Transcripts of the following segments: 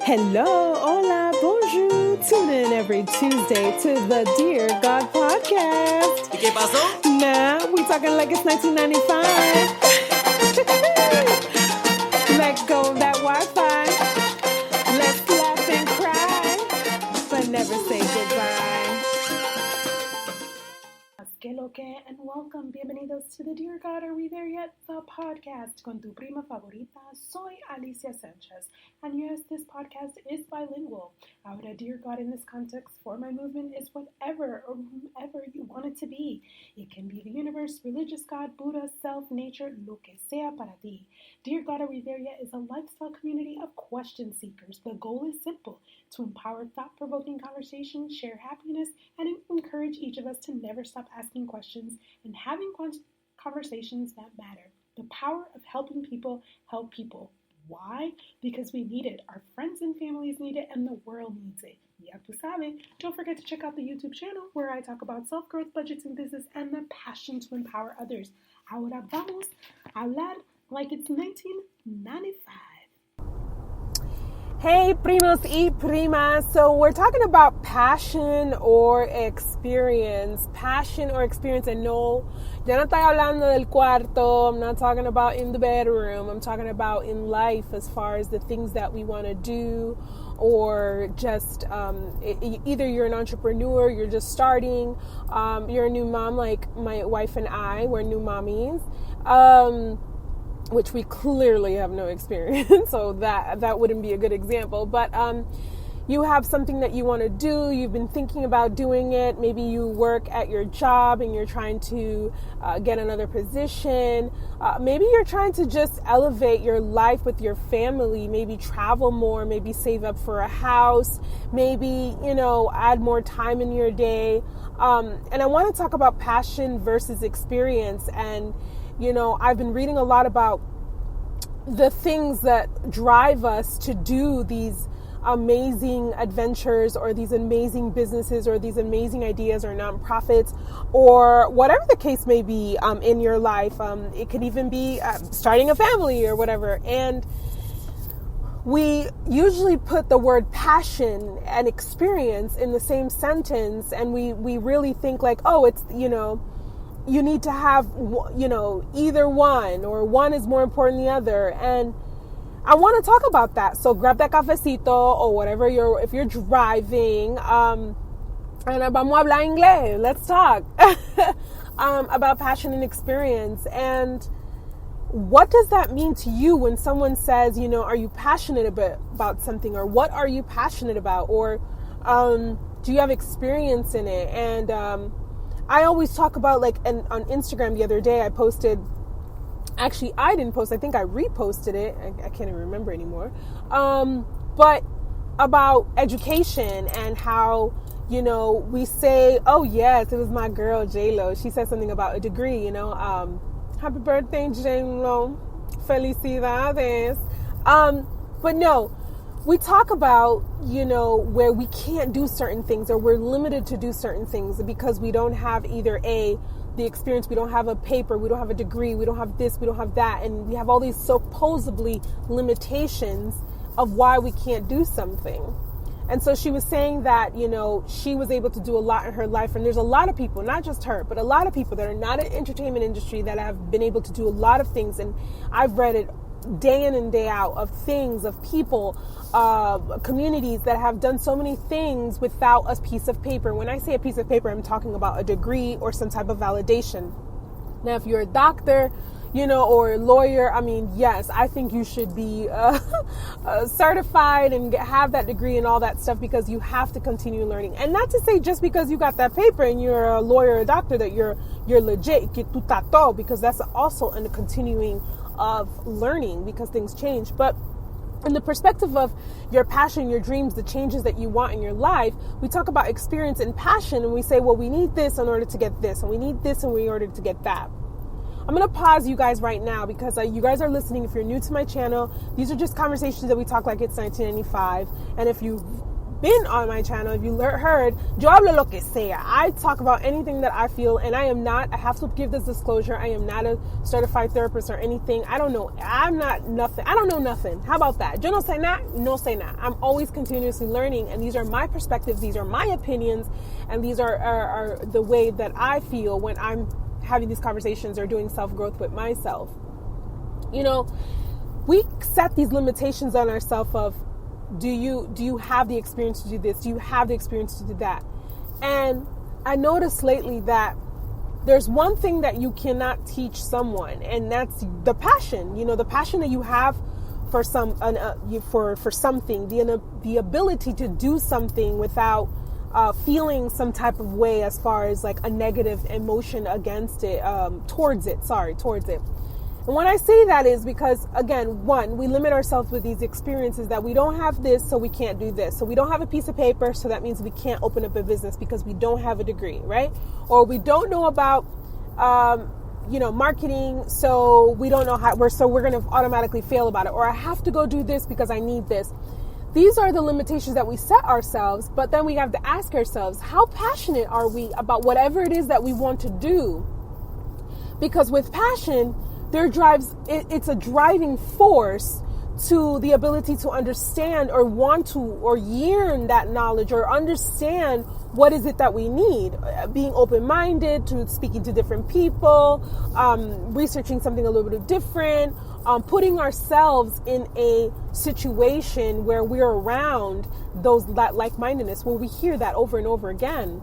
Hello, hola, bonjour. Tune in every Tuesday to the Dear God podcast. ¿Y qué pasó? Nah, we talking like it's 1995. Let go of that Wi-Fi. Let's laugh and cry, but never say goodbye. Que lo que, and welcome, bienvenidos to the Dear God, Are We There Yet? The podcast con tu prima favorita. Soy Alicia Sanchez, and yes, this podcast is bilingual. Ahora, Dear God, in this context, for my movement is whatever or whomever you want it to be. It can be the universe, religious God, Buddha, self, nature, lo que sea para ti. Dear God, Are We There Yet? Is a lifestyle community of question seekers. The goal is simple: to empower thought-provoking conversation, share happiness, and encourage each of us to never stop asking questions and having conversations that matter. The power of helping people help people. Why? Because we need it. Our friends and families need it, and the world needs it. Ya tu sabe. Don't forget to check out the YouTube channel where I talk about self-growth, budgets, and business, and the passion to empower others. Ahora vamos a hablar like it's 1995. Hey, primos y primas. So we're talking about passion or experience. Passion or experience. And no, ya no estoy hablando del cuarto. I'm not talking about in the bedroom. I'm talking about in life as far as the things that we want to do, or just either you're an entrepreneur, you're just starting, you're a new mom like my wife and I. We're new mommies. Which we clearly have no experience, so that wouldn't be a good example. But you have something that you want to do, you've been thinking about doing it, maybe you work at your job and you're trying to get another position, maybe you're trying to just elevate your life with your family, maybe travel more, maybe save up for a house, maybe, add more time in your day. And I want to talk about passion versus experience. And I've been reading a lot about the things that drive us to do these amazing adventures or these amazing businesses or these amazing ideas or nonprofits or whatever the case may be in your life. It could even be starting a family or whatever. And we usually put the word passion and experience in the same sentence, and we really think like, oh, it's, you need to have, either one, or one is more important than the other. And I want to talk about that. So grab that cafecito or whatever if you're driving, and vamos a hablar inglés. Let's talk about passion and experience. And what does that mean to you when someone says, are you passionate about something, or what are you passionate about, or do you have experience in it? And I always talk about, on Instagram the other day, I posted, actually I didn't post, I think I reposted it, I can't even remember anymore, but about education and how, we say, oh yes, it was my girl J-Lo, she said something about a degree, happy birthday J-Lo, felicidades, but no, we talk about, where we can't do certain things, or we're limited to do certain things because we don't have either the experience, we don't have a paper, we don't have a degree, we don't have this, we don't have that, and we have all these supposedly limitations of why we can't do something. And so she was saying that, she was able to do a lot in her life, and there's a lot of people, not just her, but a lot of people that are not in the entertainment industry that have been able to do a lot of things, and I've read it day in and day out of things, of people, communities that have done so many things without a piece of paper. When I say a piece of paper, I'm talking about a degree or some type of validation. Now, if you're a doctor, or a lawyer, yes, I think you should be certified and have that degree and all that stuff, because you have to continue learning. And not to say just because you got that paper and you're a lawyer or a doctor that you're legit, que tu tato, because that's also in the continuing of learning, because things change. But in the perspective of your passion, your dreams, the changes that you want in your life, we talk about experience and passion, and we say, well, we need this in order to get this, and we need this in order to get that. I'm going to pause you guys right now because you guys are listening. If you're new to my channel, these are just conversations that we talk like it's 1995. And if you've been on my channel, if you heard, yo hablo lo que sea. I talk about anything that I feel, and I have to give this disclosure, I am not a certified therapist or anything. I don't know. I'm not nothing. I don't know nothing. How about that? Yo no sé nada, no sé nada. I'm always continuously learning, and these are my perspectives, these are my opinions, and these are the way that I feel when I'm having these conversations or doing self-growth with myself. You know, we set these limitations on ourselves of, do you have the experience to do this? Do you have the experience to do that? And I noticed lately that there's one thing that you cannot teach someone, and that's the passion. You know, the passion that you have for for something, the ability to do something without feeling some type of way as far as like a negative emotion against it, towards it. And when I say that is because, again, one, we limit ourselves with these experiences that we don't have this, so we can't do this. So we don't have a piece of paper, so that means we can't open up a business because we don't have a degree, right? Or we don't know about, marketing, so we don't know how, we're going to automatically fail about it. Or I have to go do this because I need this. These are the limitations that we set ourselves, but then we have to ask ourselves, how passionate are we about whatever it is that we want to do? Because with passion, it's a driving force to the ability to understand or want to or yearn that knowledge or understand what is it that we need. Being open-minded to speaking to different people, researching something a little bit different, putting ourselves in a situation where we're around that like-mindedness, where we hear that over and over again.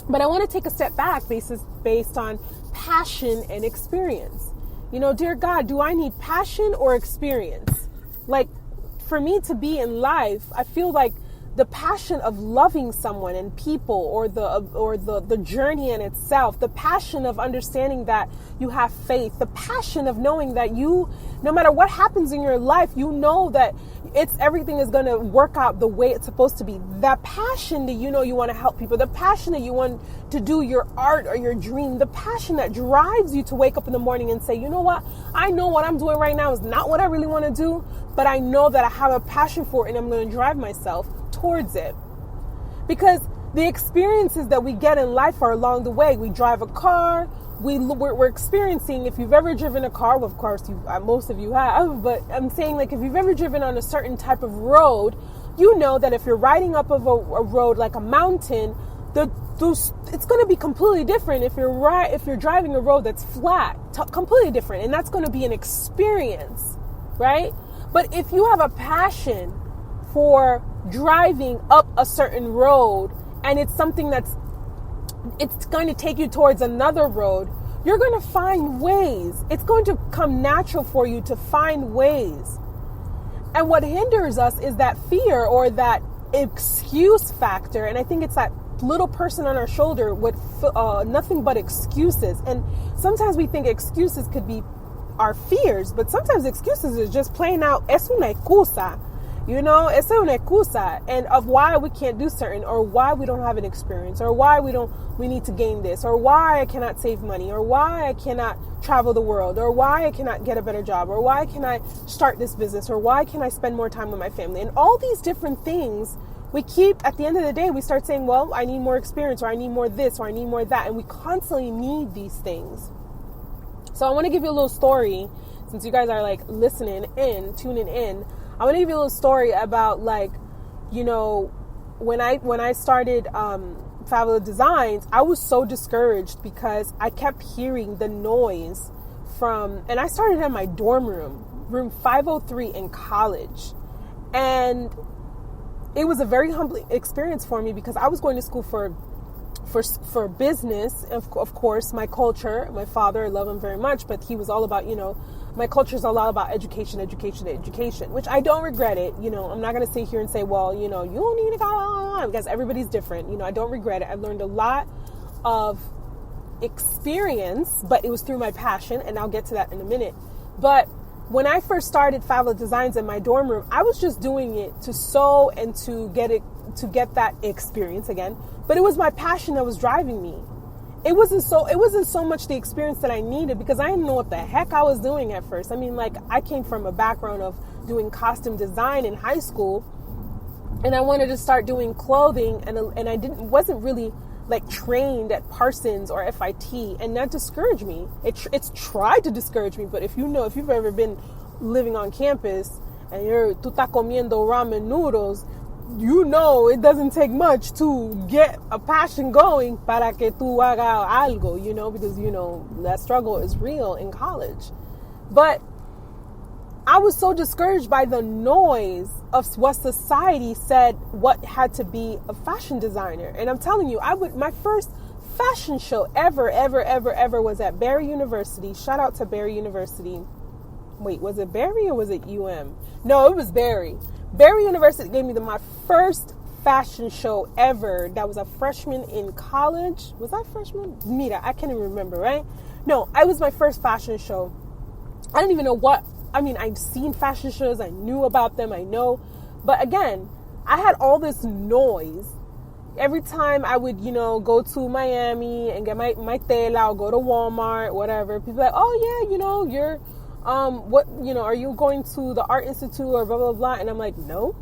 But I want to take a step back based on passion and experience. You know, dear God, do I need passion or experience? Like, for me to be in life, I feel like the passion of loving someone and people, or the journey in itself, the passion of understanding that you have faith, the passion of knowing that you, no matter what happens in your life, you know that everything is going to work out the way it's supposed to be. That passion that you want to help people, the passion that you want to do your art or your dream, the passion that drives you to wake up in the morning and say, you know what, I know what I'm doing right now is not what I really want to do, but I know that I have a passion for it and I'm going to drive myself towards it. Because the experiences that we get in life are along the way. We drive a car, we're experiencing, if you've ever driven a car, well, of course most of you have, but I'm saying, like, if you've ever driven on a certain type of road, you know that if you're riding up of a road like a mountain, it's going to be completely different if you're driving a road that's flat, completely different, and that's going to be an experience, right? But if you have a passion for driving up a certain road, and it's something it's going to take you towards another road, you're going to find ways. It's going to come natural for you to find ways. And what hinders us is that fear or that excuse factor. And I think it's that little person on our shoulder with nothing but excuses. And sometimes we think excuses could be our fears, but sometimes excuses is just plain out, es una excusa. You know, it's una excusa, and of why we can't do certain, or why we don't have an experience, or why we need to gain this, or why I cannot save money, or why I cannot travel the world, or why I cannot get a better job, or why can I start this business, or why can I spend more time with my family, and all these different things. We keep, at the end of the day, we start saying, well, I need more experience, or I need more this, or I need more that, and we constantly need these things. So I want to give you a little story, since you guys are like tuning in. I want to give you a little story about, like, you know, when I started Fabulous Designs, I was so discouraged because I kept hearing the noise and I started in my dorm room 503 in college. And it was a very humbling experience for me because I was going to school for business, of course, my culture, my father, I love him very much, but he was all about, my culture is a lot about education, which I don't regret it. I'm not going to sit here and say, well, you don't need to go on, because everybody's different. I don't regret it. I've learned a lot of experience, but it was through my passion, and I'll get to that in a minute. But when I first started Fabulous Designs in my dorm room, I was just doing it to sew and to get that experience again. But it was my passion that was driving me. It wasn't so much the experience that I needed, because I didn't know what the heck I was doing at first. I mean, like, I came from a background of doing costume design in high school, and I wanted to start doing clothing, and I wasn't really like trained at Parsons or FIT, and that discouraged me. It's tried to discourage me, but if you've ever been living on campus and tú estás comiendo ramen noodles, it doesn't take much to get a passion going para que tú haga algo, because that struggle is real in college. But I was so discouraged by the noise of what society said what had to be a fashion designer. And I'm telling you, my first fashion show ever was at Barry University. Shout out to Barry University. Wait, was it Barry or was it UM? No, it was Barry. Barry University gave me my first fashion show ever. That was a freshman in college. Was I freshman? Mira, I can't even remember, right? No, it was my first fashion show. I didn't even know I'd seen fashion shows. I knew about them. I know. But again, I had all this noise. Every time I would, go to Miami and get my tela or go to Walmart, whatever, people are like, oh yeah, you're, are you going to the Art Institute or blah, blah, blah. And I'm like, no,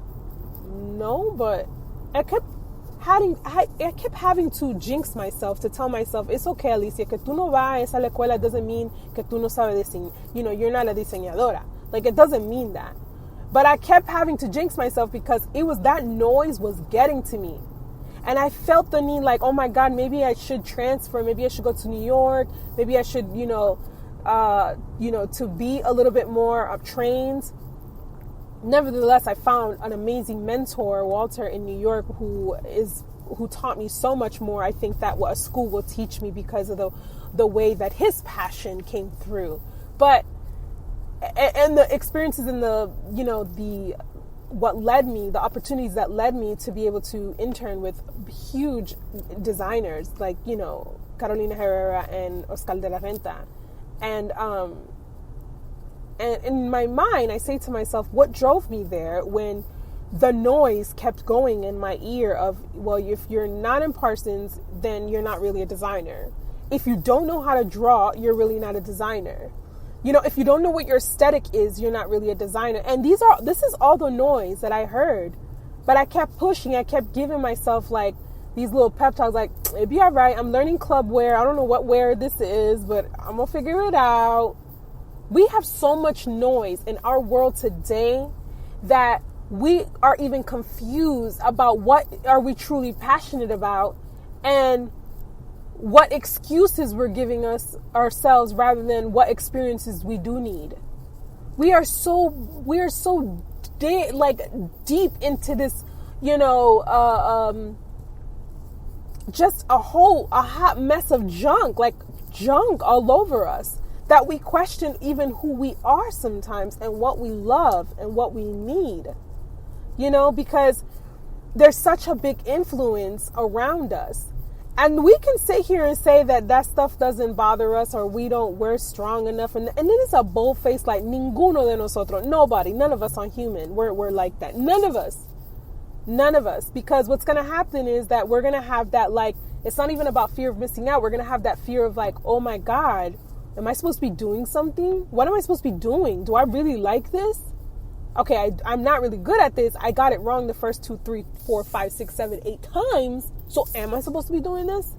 but I kept having to jinx myself, to tell myself, it's okay, Alicia, que tú no vas a esa escuela doesn't mean que tú no sabes diseñar. You're not a diseñadora. Like, it doesn't mean that. But I kept having to jinx myself because that noise was getting to me. And I felt the need, like, oh my God, maybe I should transfer. Maybe I should go to New York. Maybe I should, to be a little bit more trained. Nevertheless, I found an amazing mentor, Walter, in New York, who taught me so much more, I think, that what a school will teach me because of the way that his passion came through. But, and the experiences and the opportunities that led me to be able to intern with huge designers like, Carolina Herrera and Oscar de la Renta. And in my mind, I say to myself, what drove me there when the noise kept going in my ear of, well, if you're not in Parsons, then you're not really a designer. If you don't know how to draw, you're really not a designer. If you don't know what your aesthetic is, you're not really a designer. And this is all the noise that I heard. But I kept pushing. I kept giving myself like these little pep talks, like, it'd be all right. I'm learning club wear. I don't know what wear this is, but I'm going to figure it out. We have so much noise in our world today that we are even confused about what are we truly passionate about and what excuses we're giving ourselves rather than what experiences we do need. We are so deep into this, just a hot mess of junk all over us, that we question even who we are sometimes and what we love and what we need, because there's such a big influence around us. And we can sit here and say that stuff doesn't bother us or we're strong enough. And then it's a bold face like ninguno de nosotros. None of us are human. We're like that. None of us. Because what's going to happen is that we're going to have that, like, it's not even about fear of missing out. We're going to have that fear of like, oh my God, am I supposed to be doing something? What am I supposed to be doing? Do I really like this? Okay, I'm not really good at this. I got it wrong the first 2, 3, 4, 5, 6, 7, 8 times. So am I supposed to be doing this?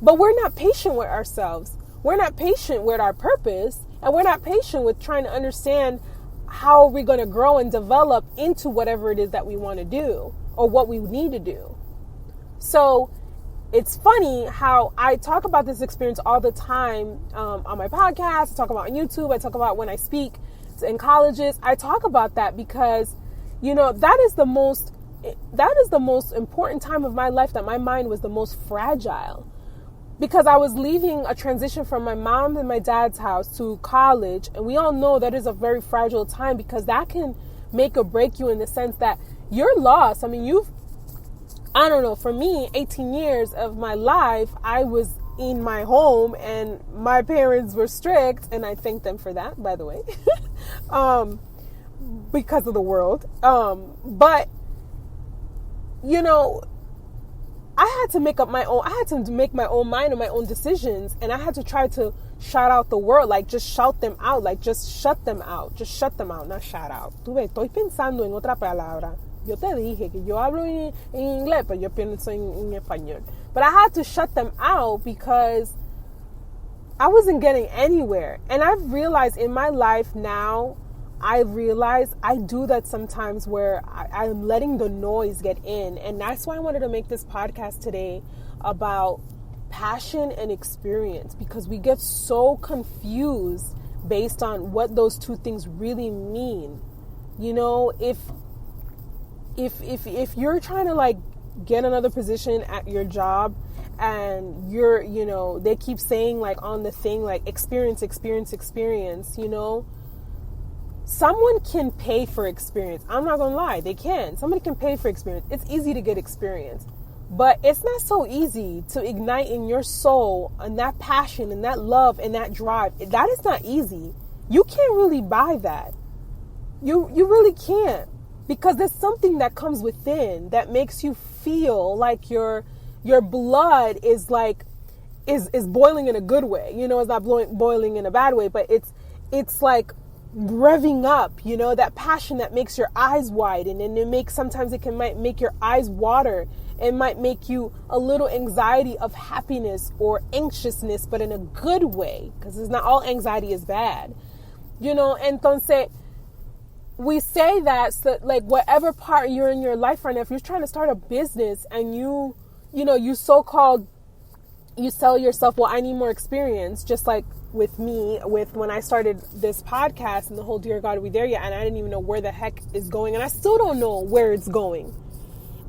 But we're not patient with ourselves. We're not patient with our purpose. And we're not patient with trying to understand how we're going to grow and develop into whatever it is that we want to do or what we need to do. So it's funny how I talk about this experience all the time on my podcast. I talk about on YouTube. I talk about when I speak in colleges. I talk about that because, that is the most important time of my life that my mind was the most fragile, because I was leaving a transition from my mom and my dad's house to college. And we all know that is a very fragile time because that can make or break you in the sense that you're lost. I mean, for me, 18 years of my life, I was in my home and my parents were strict, and I thank them for that, by the way, because of the world. But I had to make my own mind and my own decisions, and I had to try to shout out the world, like just shout them out, not shout out. Estoy pensando en otra palabra. Yo te dije que yo hablo en inglés, pero yo pienso en español. But I had to shut them out because I wasn't getting anywhere. And I've realized in my life now, I realize I do that sometimes where I'm letting the noise get in. And that's why I wanted to make this podcast today about passion and experience, because we get so confused based on what those two things really mean. You know, if you're trying to like get another position at your job and you're, you know, they keep saying like on the thing, like experience, you know, someone can pay for experience. I'm not going to lie. They can. Somebody can pay for experience. It's easy to get experience, but it's not so easy to ignite in your soul and that passion and that love and that drive. That is not easy. You can't really buy that. You really can't, because there's something that comes within that makes you feel like your blood is like is boiling in a good way. You know, it's not boiling in a bad way, but it's like revving up, you know, that passion that makes your eyes widen, and sometimes it might make your eyes water. It might make you a little anxiety of happiness or anxiousness, but in a good way, because it's not all anxiety is bad, you know. Entonces, we say that so, like, whatever part you're in your life right now, if you're trying to start a business and you sell yourself, well, I need more experience, just like with me, with when I started this podcast and the whole Dear God, Are We There Yet? And I didn't even know where the heck is going, and I still don't know where it's going.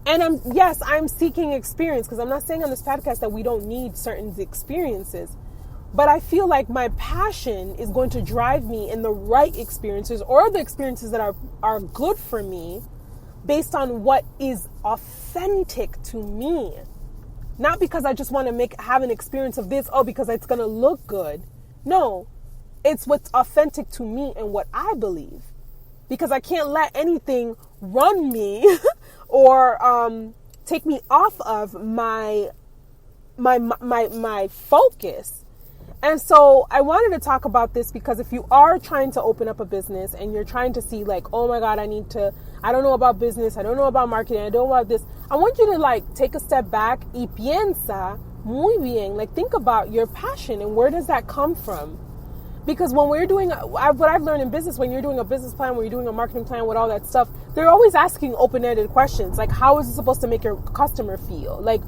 And I'm seeking experience, because I'm not saying on this podcast that we don't need certain experiences, but I feel like my passion is going to drive me in the right experiences, or the experiences that are good for me based on what is authentic to me. Not because I just want to have an experience of this, because it's going to look good. No, it's what's authentic to me and what I believe. Because I can't let anything run me or take me off of my focus. And so I wanted to talk about this, because if you are trying to open up a business and you're trying to see like, oh my God, I don't know about business, I don't know about marketing, I don't know about this, I want you to like take a step back y piensa muy bien, like think about your passion and where does that come from? Because when we're doing, what I've learned in business, when you're doing a business plan, when you're doing a marketing plan with all that stuff, they're always asking open-ended questions. Like, how is it supposed to make your customer feel? Like,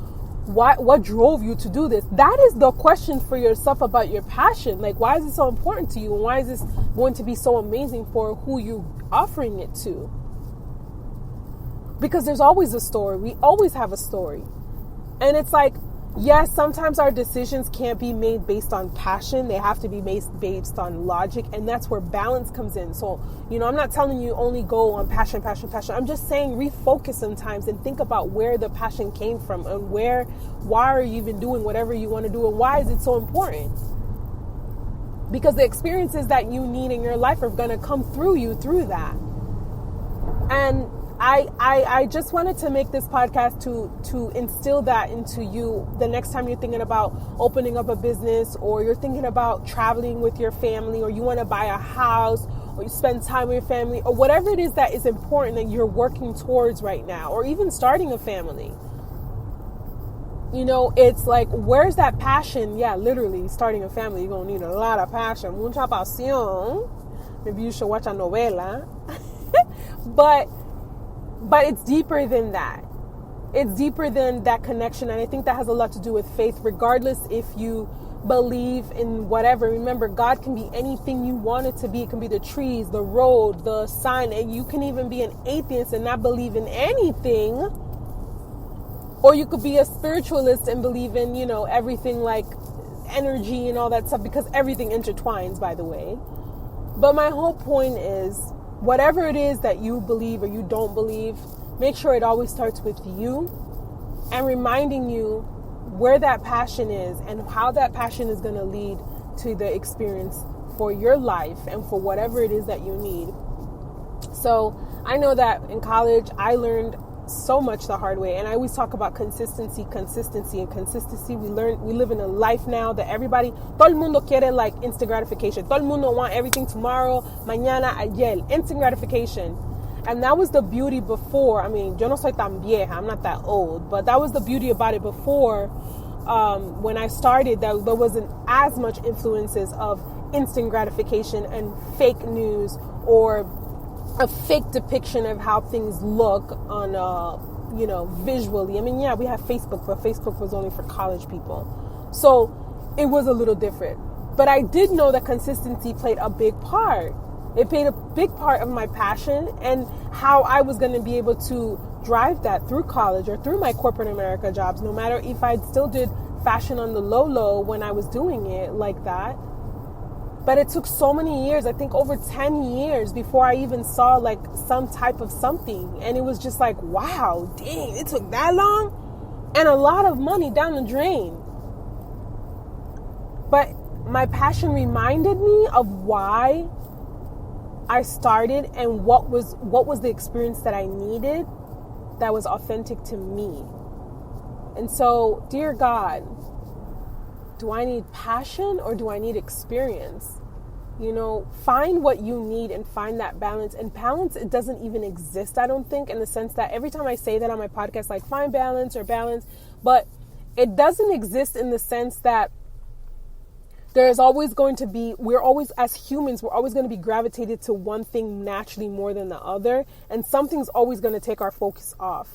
what drove you to do this? That is the question for yourself about your passion. Like, why is it so important to you? And why is this going to be so amazing for who you're offering it to? Because there's always a story. We always have a story. And it's like, yes, sometimes our decisions can't be made based on passion. They have to be based on logic. And that's where balance comes in. So, you know, I'm not telling you only go on passion. I'm just saying refocus sometimes and think about where the passion came from and why are you even doing whatever you want to do, and why is it so important? Because the experiences that you need in your life are going to come through you through that. And I just wanted to make this podcast to instill that into you the next time you're thinking about opening up a business, or you're thinking about traveling with your family, or you want to buy a house, or you spend time with your family, or whatever it is that is important that you're working towards right now, or even starting a family. You know, it's like, where's that passion? Yeah, literally, starting a family, you're going to need a lot of passion. Mucha pasión. Maybe you should watch a novela. But it's deeper than that. It's deeper than that connection. And I think that has a lot to do with faith, regardless if you believe in whatever. Remember, God can be anything you want it to be. It can be the trees, the road, the sign. And you can even be an atheist and not believe in anything. Or you could be a spiritualist and believe in, you know, everything like energy and all that stuff, because everything intertwines, by the way. But my whole point is, whatever it is that you believe or you don't believe, make sure it always starts with you and reminding you where that passion is and how that passion is going to lead to the experience for your life and for whatever it is that you need. So I know that in college, I learned so much the hard way. And I always talk about consistency. We live in a life now that everybody, todo el mundo quiere like instant gratification. Todo el mundo want everything tomorrow, mañana, ayer, instant gratification. And that was the beauty before. I mean, yo no soy tan vieja, I'm not that old, but that was the beauty about it before. When I started, that there wasn't as much influences of instant gratification and fake news or a fake depiction of how things look on, visually. I mean, yeah, we have Facebook, but Facebook was only for college people. So it was a little different. But I did know that consistency played a big part. It played a big part of my passion and how I was going to be able to drive that through college or through my corporate America jobs, no matter if I still did fashion on the low when I was doing it like that. But it took so many years, I think over 10 years before I even saw like some type of something. And it was just like, wow, dang, it took that long and a lot of money down the drain. But my passion reminded me of why I started and what was the experience that I needed that was authentic to me. And so, dear God, do I need passion or do I need experience? Find what you need and find that balance. And balance, it doesn't even exist, I don't think, in the sense that every time I say that on my podcast, like find balance or balance, but it doesn't exist in the sense that there's always going to be, as humans, we're always going to be gravitated to one thing naturally more than the other. And something's always going to take our focus off.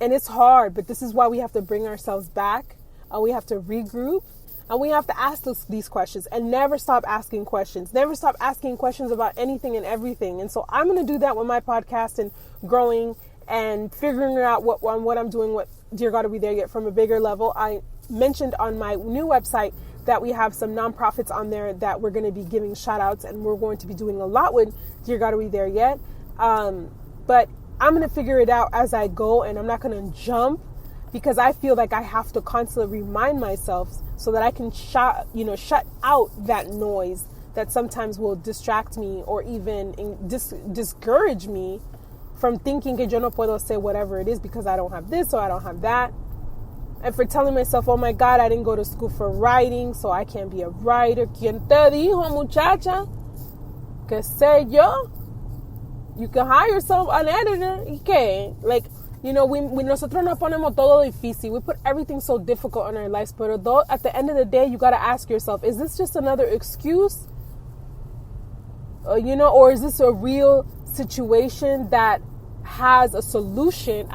And it's hard, but this is why we have to bring ourselves back. We have to regroup. And we have to ask these questions and never stop asking questions. Never stop asking questions about anything and everything. And so I'm going to do that with my podcast and growing and figuring out what I'm doing with Dear God, Are We There Yet from a bigger level. I mentioned on my new website that we have some nonprofits on there that we're going to be giving shout outs, and we're going to be doing a lot with Dear God, Are We There Yet? But I'm going to figure it out as I go, and I'm not going to jump because I feel like I have to constantly remind myself so that I can shut out that noise that sometimes will distract me or even discourage me from thinking que yo no puedo say whatever it is because I don't have this or I don't have that. And for telling myself, oh my God, I didn't go to school for writing, so I can't be a writer. ¿Quién te dijo, muchacha? ¿Qué sé yo? You can hire an editor. ¿Y qué? Like, we nosotros nos ponemos todo difícil. We put everything so difficult in our lives. But at the end of the day, you got to ask yourself, is this just another excuse? Or is this a real situation that has a solution?